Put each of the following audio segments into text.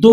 2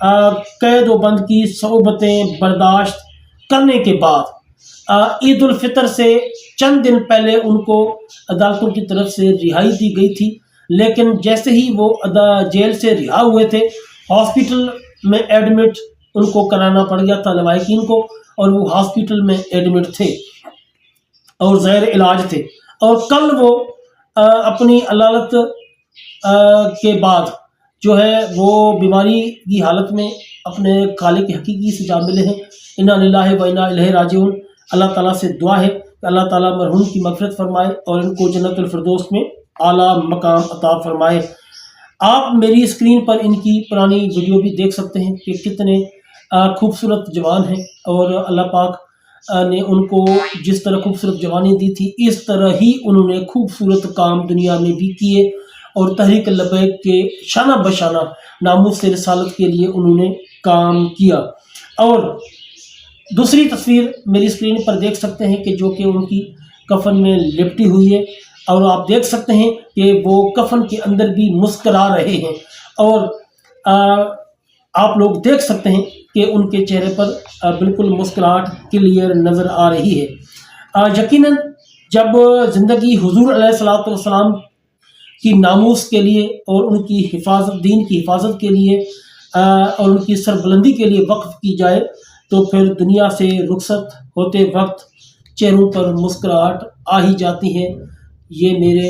قید و بند کی صعوبتیں برداشت کرنے کے بعد عید الفطر سے چند دن پہلے ان کو عدالتوں کی طرف سے رہائی دی گئی تھی، لیکن جیسے ہی وہ جیل سے رہا ہوئے تھے ہاسپٹل میں ایڈمٹ ان کو کرانا پڑ گیا تھا لوائقین کو، اور وہ ہاسپٹل میں ایڈمٹ تھے اور زیر علاج تھے، اور کل وہ اپنی عدالت کے بعد جو ہے وہ بیماری کی حالت میں اپنے خالق حقیقی سے جا ملے ہیں۔ انا للہ و انا الیہ راجعون۔ اللہ تعالیٰ سے دعا ہے کہ اللہ تعالیٰ مرحوم کی مغفرت فرمائے اور ان کو جنت الفردوس میں اعلیٰ مقام عطا فرمائے۔ آپ میری اسکرین پر ان کی پرانی ویڈیو بھی دیکھ سکتے ہیں کہ کتنے خوبصورت جوان ہیں، اور اللہ پاک نے ان کو جس طرح خوبصورت جوانی دی تھی اس طرح ہی انہوں نے خوبصورت کام دنیا میں بھی کیے، اور تحریک لبیک کے شانہ بشانہ ناموس سے رسالت کے لیے انہوں نے کام کیا۔ اور دوسری تصویر میری اسکرین پر دیکھ سکتے ہیں کہ جو کہ ان کی کفن میں لپٹی ہوئی ہے، اور آپ دیکھ سکتے ہیں کہ وہ کفن کے اندر بھی مسکرا رہے ہیں، اور آپ لوگ دیکھ سکتے ہیں کہ ان کے چہرے پر بالکل مسکراہٹ کلیئر نظر آ رہی ہے۔ یقیناً جب زندگی حضور علیہ الصلوۃ والسلام کی ناموس کے لیے اور ان کی حفاظت، دین کی حفاظت کے لیے اور ان کی سربلندی کے لیے وقف کی جائے تو پھر دنیا سے رخصت ہوتے وقت چہروں پر مسکراہٹ آ ہی جاتی ہے۔ یہ میرے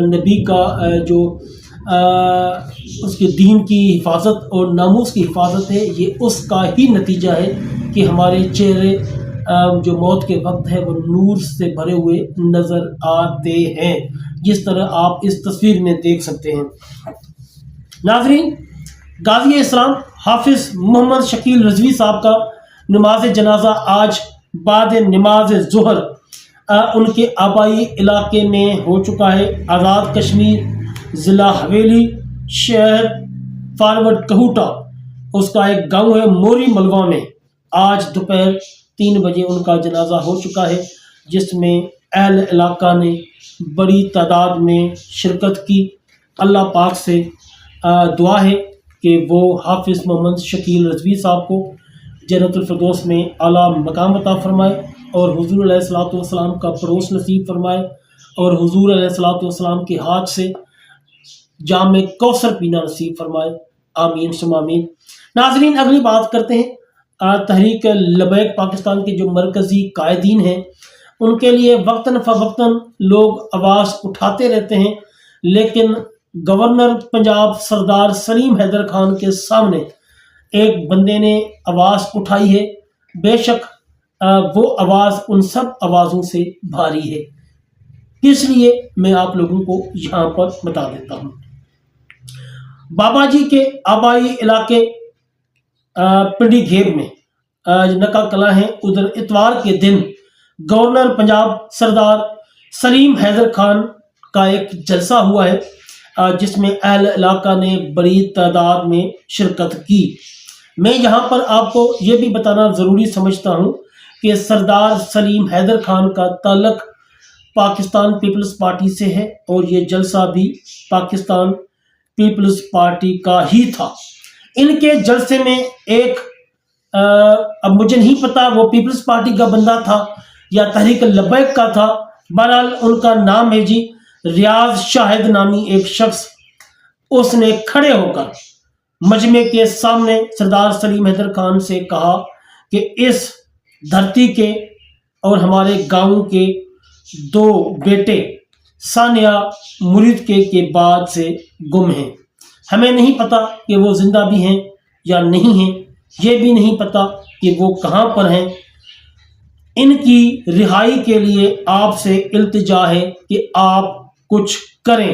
نبی کا جو اس کے دین کی حفاظت اور ناموس کی حفاظت ہے، یہ اس کا ہی نتیجہ ہے کہ ہمارے چہرے جو موت کے وقت ہے وہ نور سے بھرے ہوئے نظر آتے ہیں، جس طرح آپ اس تصویر میں دیکھ سکتے ہیں۔ ناظرین، غازی اسلام حافظ محمد شکیل رضوی صاحب کا نماز جنازہ آج بعد نماز ظہر ان کے آبائی علاقے میں ہو چکا ہے۔ آزاد کشمیر ضلع حویلی شہر فارورڈ کہوٹا اس کا ایک گاؤں ہے موری ملوا میں۔ آج دوپہر 3 بجے ان کا جنازہ ہو چکا ہے، جس میں اہل علاقہ نے بڑی تعداد میں شرکت کی۔ اللہ پاک سے دعا ہے کہ وہ حافظ محمد شکیل رضوی صاحب کو جنت الفردوس میں اعلیٰ مقام عطا فرمائے، اور حضور علیہ الصلوۃ والسلام کا پڑوس نصیب فرمائے، اور حضور علیہ الصلوۃ والسلام کے ہاتھ سے جام کوثر پینا نصیب فرمائے۔ آمین ثم آمین۔ ناظرین، اگلی بات کرتے ہیں تحریک لبیک پاکستان کے جو مرکزی قائدین ہیں، ان کے لیے وقتاً فوقتاً لوگ آواز اٹھاتے رہتے ہیں، لیکن گورنر پنجاب سردار سلیم حیدر خان کے سامنے ایک بندے نے آواز اٹھائی ہے، بے شک وہ آواز ان سب آوازوں سے بھاری ہے، اس لیے میں آپ لوگوں کو یہاں پر بتا دیتا ہوں۔ بابا جی کے آبائی علاقے پنڈی گھیب میں نکا کلا ہیں، ادھر اتوار کے دن گورنر پنجاب سردار سلیم حیدر خان کا ایک جلسہ ہوا ہے، جس میں اہل علاقہ نے بڑی تعداد میں شرکت کی۔ میں یہاں پر آپ کو یہ بھی بتانا ضروری سمجھتا ہوں کہ سردار سلیم حیدر خان کا تعلق پاکستان پیپلز پارٹی سے ہے، اور یہ جلسہ بھی پاکستان پیپلز پارٹی کا ہی تھا۔ ان کے جلسے میں ایک اب مجھے نہیں پتا وہ پیپلز پارٹی کا بندہ تھا یا تحریک لبیک کا تھا، بہرحال ان کا نام ہے جی ریاض شاہد نامی ایک شخص۔ اس نے کھڑے ہو کر مجمع کے سامنے سردار سلیم حیدر خان سے کہا کہ اس دھرتی کے اور ہمارے گاؤں کے 2 بیٹے ثانیہ مرید کے بعد سے گم ہیں۔ ہمیں نہیں پتا کہ وہ زندہ بھی ہیں یا نہیں ہیں، یہ بھی نہیں پتا کہ وہ کہاں پر ہیں۔ ان کی رہائی کے لیے آپ سے التجا ہے کہ آپ کچھ کریں۔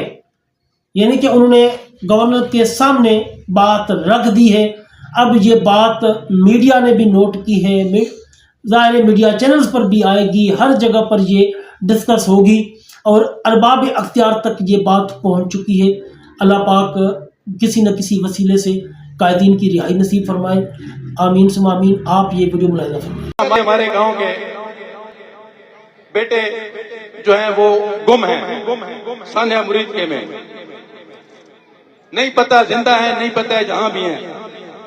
یعنی کہ انہوں نے گورنر کے سامنے بات رکھ دی ہے۔ اب یہ بات میڈیا نے بھی نوٹ کی ہے، ظاہر میڈیا چینلز پر بھی آئے گی، ہر جگہ پر یہ ڈسکس ہوگی، اور ارباب اختیار تک یہ بات پہنچ چکی ہے۔ اللہ پاک کسی نہ کسی وسیلے سے قائدین کی رہائی نصیب فرمائے۔ آمین ثم آمین۔ آپ یہ ویڈیو ملاحظہ فرمائیں۔ ہمارے گاؤں کے بیٹے جو ہیں وہ گم ہیں ثانیہ مرید کے میں، نہیں پتا زندہ ہیں نہیں پتا ہے جہاں بھی ہیں،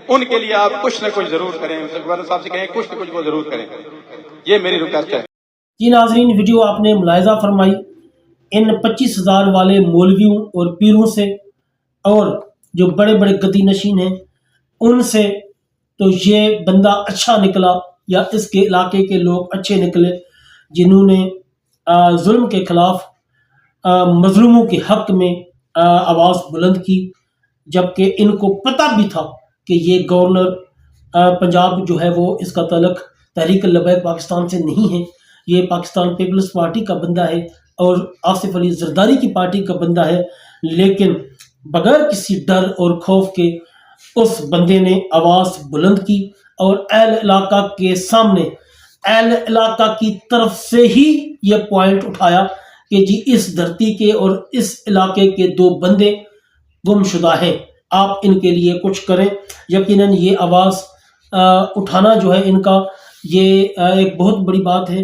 ان کے لیے آپ کچھ نہ کچھ ضرور کریں، گورنر صاحب سے کہیں کچھ نہ کچھ وہ ضرور کریں. یہ میری ریکویسٹ ہے. جی ناظرین، ویڈیو آپ نے ملاحظہ فرمائی ان 25,000 والے مولویوں اور پیروں سے اور جو بڑے بڑے گدی نشین ہیں ان سے، تو یہ بندہ اچھا نکلا یا اس کے علاقے کے لوگ اچھے نکلے جنہوں نے ظلم کے خلاف مظلوموں کے حق میں آواز بلند کی، جبکہ ان کو پتہ بھی تھا کہ یہ گورنر پنجاب جو ہے وہ اس کا تعلق تحریک لبیک پاکستان سے نہیں ہے، یہ پاکستان پیپلز پارٹی کا بندہ ہے اور آصف علی زرداری کی پارٹی کا بندہ ہے، لیکن بغیر کسی ڈر اور خوف کے اس بندے نے آواز بلند کی اور اہل علاقہ کے سامنے اہل علاقہ کی طرف سے ہی یہ پوائنٹ اٹھایا کہ جی اس دھرتی کے اور اس علاقے کے 2 بندے گم شدہ ہیں، آپ ان کے لیے کچھ کریں. یقیناً یہ آواز اٹھانا جو ہے ان کا، یہ ایک بہت بڑی بات ہے.